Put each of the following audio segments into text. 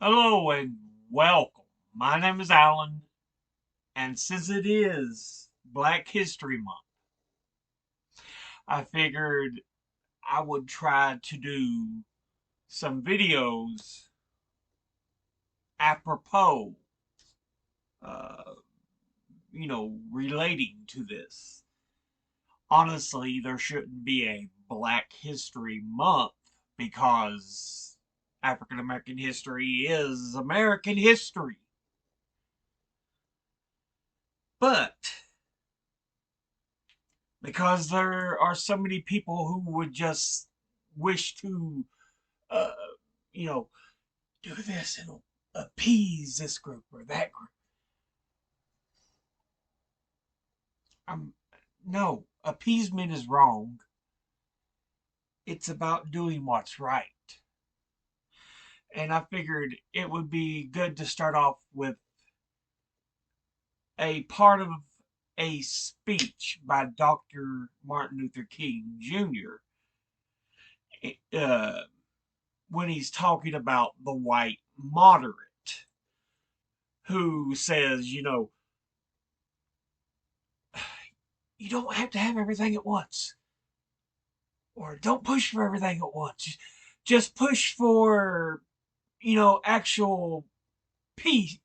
Hello and welcome. My name is Alan, and since it is Black History Month, I figured I would try to do some videos apropos, uh, relating to this. Honestly, there shouldn't be a Black History Month because African American history is American history. But because there are so many people who would just wish to, uh, you know, do this and appease this group or that group. I'm no appeasement is wrong. It's about doing what's right. And I figured it would be good to start off with a part of a speech by Dr. Martin Luther King Jr. Uh, when he's talking about the white moderate who says, you don't have to have everything at once, or don't push for everything at once. Just push for, actual peace,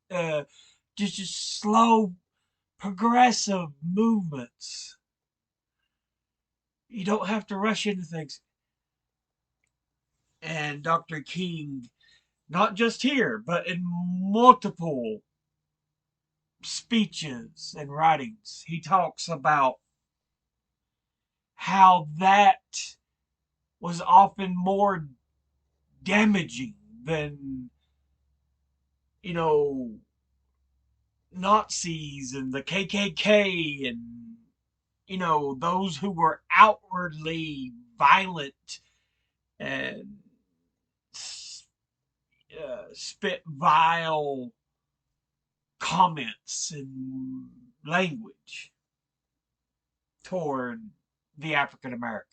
just slow, progressive movements. You don't have to rush into things. And Dr. King, not just here, but in multiple speeches and writings, he talks about how that was often more damaging than, you know, Nazis and the KKK and, those who were outwardly violent and spit vile comments and language toward the African American.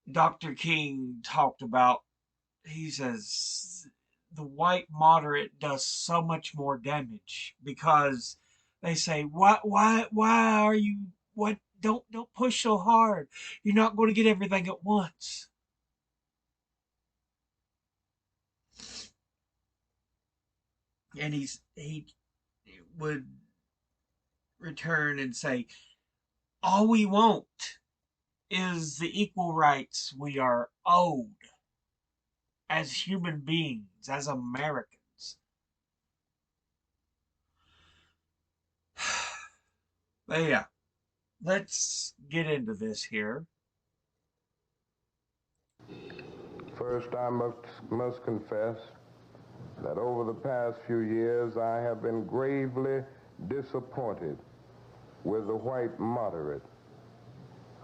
Dr. King talked about, he says, the white moderate does so much more damage because they say, why are you, what, don't push so hard. You're not going to get everything at once. And he would return and say, all we want is the equal rights we are owed as human beings, as Americans. But yeah, let's get into this here. First, I must confess that over the past few years I have been gravely disappointed with the white moderate.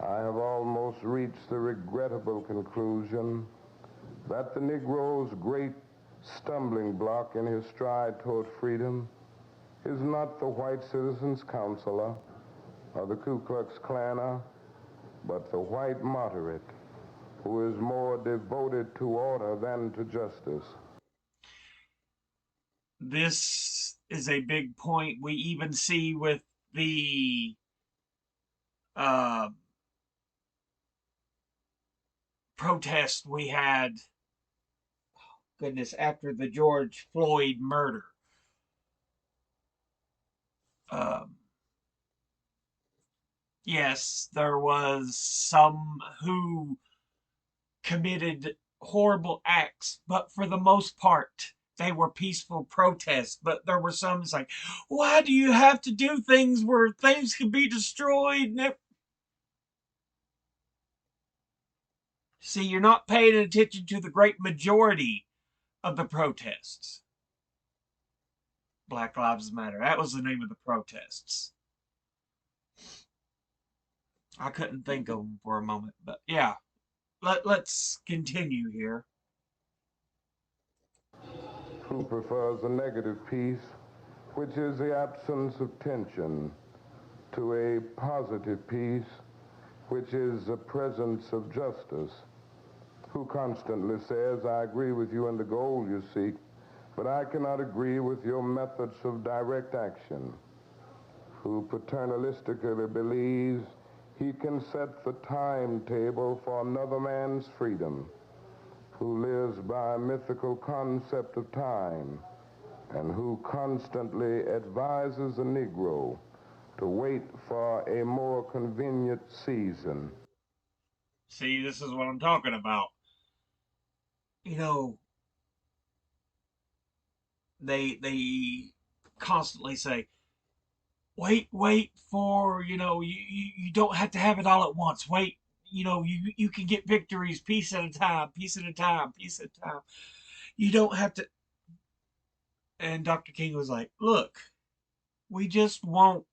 I have almost reached the regrettable conclusion that the Negro's great stumbling block in his stride toward freedom is not the white citizens' counselor or the Ku Klux Klaner, but the white moderate, who is more devoted to order than to justice. This is a big point we even see with the uh, protest we had, goodness, after the George Floyd murder. Um, yes, there was some who committed horrible acts, but for the most part, they were peaceful protests. But there were some that's like, why do you have to do things where things can be destroyed? See, you're not paying attention to the great majority of the protests. Black Lives Matter. That was the name of the protests. I couldn't think of them for a moment, but yeah, let's continue here. Who prefers a negative peace, which is the absence of tension, to a positive peace, which is the presence of justice. who constantly says, I agree with you in the goal you seek, but I cannot agree with your methods of direct action, who paternalistically believes he can set the timetable for another man's freedom, who lives by a mythical concept of time, and who constantly advises the Negro to wait for a more convenient season. See, this is what I'm talking about. You know, they constantly say, wait for, you don't have to have it all at once. Wait, you can get victories piece at a time, piece at a time, piece at a time. You don't have to. And Dr. King was like, look, we just want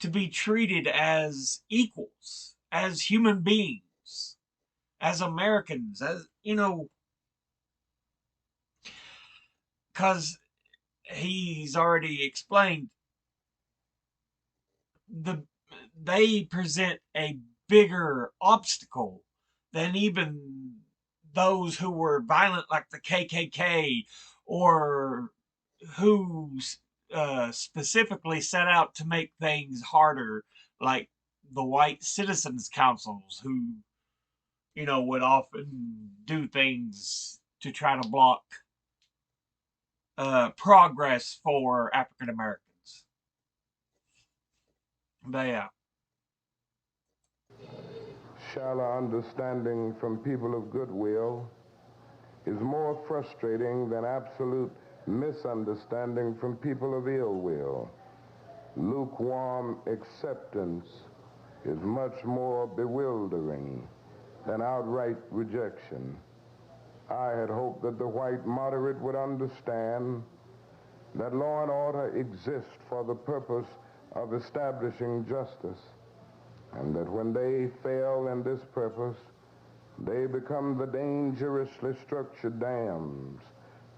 to be treated as equals, as human beings, as Americans, as, because he's already explained the they present a bigger obstacle than even those who were violent like the KKK, or who specifically set out to make things harder, like the white citizens councils, who would often do things to try to block progress for African Americans. But yeah. Shallow understanding from people of goodwill is more frustrating than absolute misunderstanding from people of ill will. Lukewarm acceptance is much more bewildering than outright rejection. I had hoped that the white moderate would understand that law and order exist for the purpose of establishing justice, and that when they fail in this purpose, they become the dangerously structured dams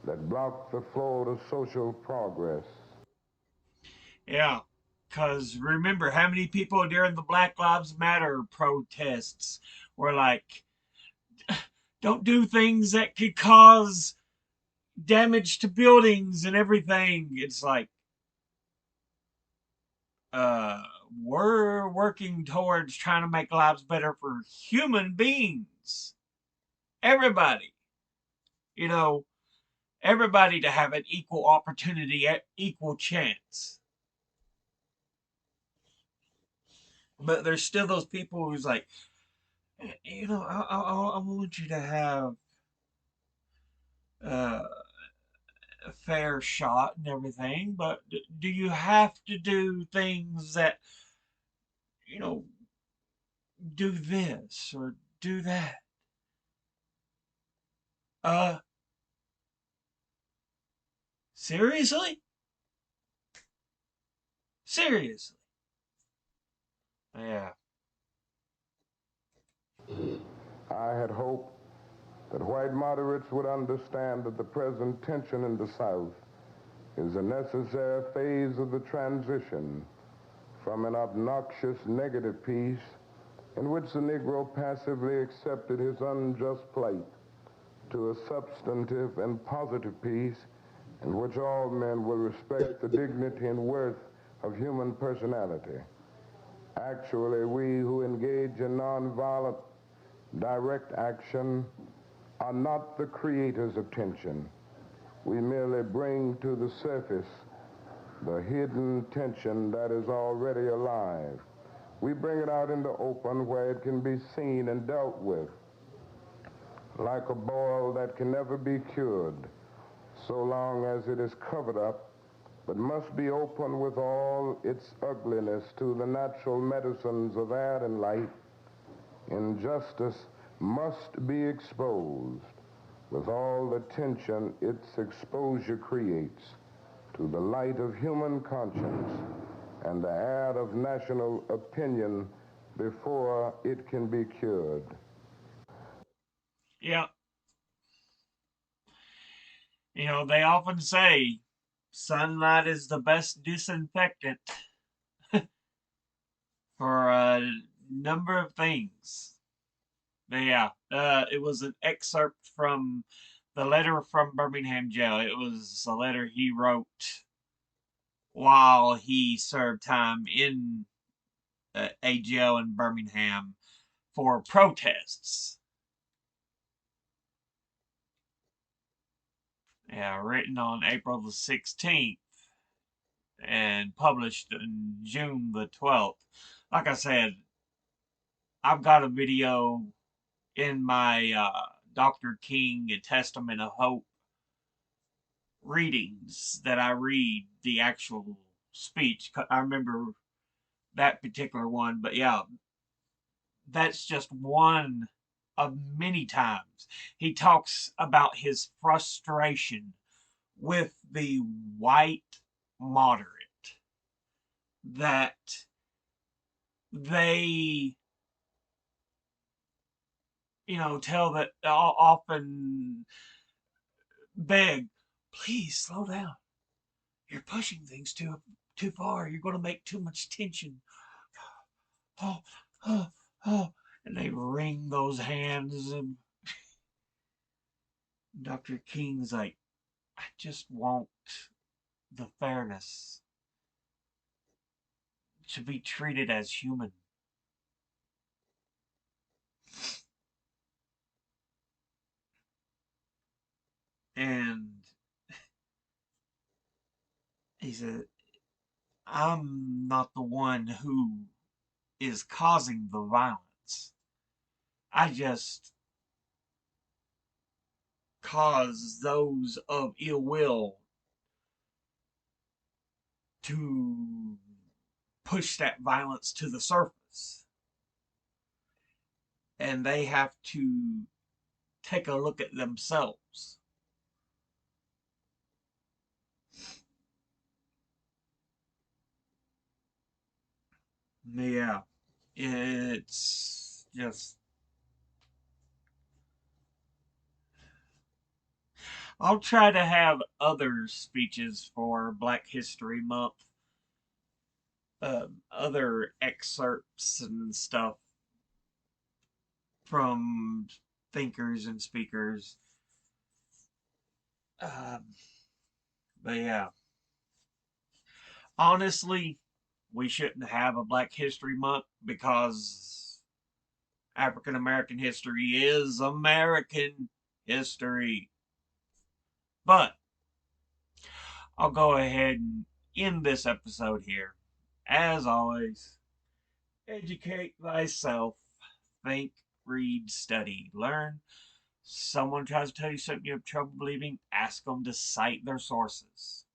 that block the flow to social progress. Yeah, because remember how many people during the Black Lives Matter protests were like, don't do things that could cause damage to buildings and everything. It's like, uh, we're working towards trying to make lives better for human beings. Everybody, you know, everybody to have an equal opportunity, equal chance. But there's still those people who's like, I want you to have uh, a fair shot and everything, but do you have to do things that, you know, do this or do that? Uh, seriously? Seriously? Yeah. I had hoped that white moderates would understand that the present tension in the South is a necessary phase of the transition from an obnoxious negative peace in which the Negro passively accepted his unjust plight to a substantive and positive peace in which all men will respect the dignity and worth of human personality. Actually, we who engage in nonviolent direct action are not the creators of tension. We merely bring to the surface the hidden tension that is already alive. We bring it out in the open where it can be seen and dealt with, like a boil that can never be cured, so long as it is covered up, but must be open with all its ugliness to the natural medicines of air and light. Injustice must be exposed with all the tension its exposure creates to the light of human conscience and the air of national opinion before it can be cured. Yeah. They often say sunlight is the best disinfectant for a number of things. Yeah, it was an excerpt from the letter from Birmingham jail. It was a letter he wrote while he served time in a jail in Birmingham for protests. Yeah, written on April the 16th and published in June the 12th. Like I said, I've got a video in my Dr. King and Testament of Hope readings that I read the actual speech. I remember that particular one, but yeah, that's just one of many times he talks about his frustration with the white moderate, that they, tell that often beg, please slow down. You're pushing things too far. You're going to make too much tension. Oh, oh, oh. And they wring those hands, and Dr. King's like, I just want the fairness to be treated as human. And he said, I'm not the one who is causing the violence. I just cause those of ill will to push that violence to the surface. And they have to take a look at themselves. Yeah, it's just. I'll try to have other speeches for Black History Month, other excerpts and stuff from thinkers and speakers. Um, but yeah, honestly, we shouldn't have a Black History Month because African American history is American history. But I'll go ahead and end this episode here. As always, educate thyself, think, read, study, learn. Someone tries to tell you something you have trouble believing, ask them to cite their sources.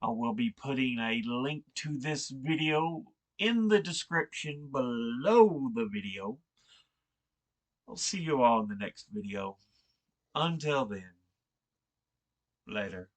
I will be putting a link to this video in the description below the video. I'll see you all in the next video. Until then, later.